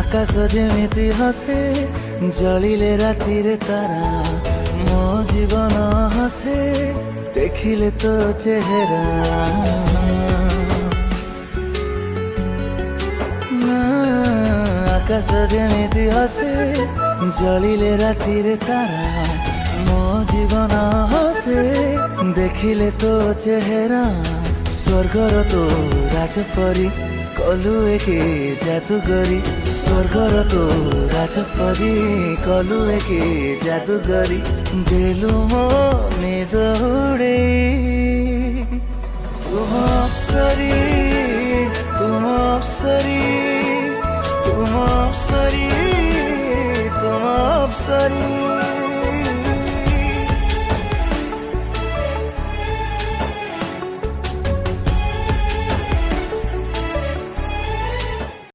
ଆକାଶ ଯେମିତି ହସେ ଜଳିଲେ ରାତିରେ ତାରା, ମୋ ଜୀବନ ହସେ ଦେଖିଲେ ତୋ ଚେହେରା। ଆକାଶ ଯେମିତି ହସେ ଜଳିଲେ ରାତିରେ ତାରା, ମୋ ଜୀବନ ହସେ ଦେଖିଲେ ତୋ ଚେହେରା। ସ୍ୱର୍ଗର ତୋ ରାଜପରି କଲୁ ଏକେ ଜାଦୁଗରୀ, ସ୍ୱର୍ଗର ତୋ ରାଜପରି କଲୁ ଏକେ ଜାଦୁଗରୀ। ଦେଲୁ ମୋ ନିଦ ଉଡ଼େଇ, ତୁମ ଅପ୍ସରୀ ତୁମ ଅପ୍ସରୀ ତୁମ ଅପ୍ସରୀ ତୁମ ଅପ୍ସରୀ।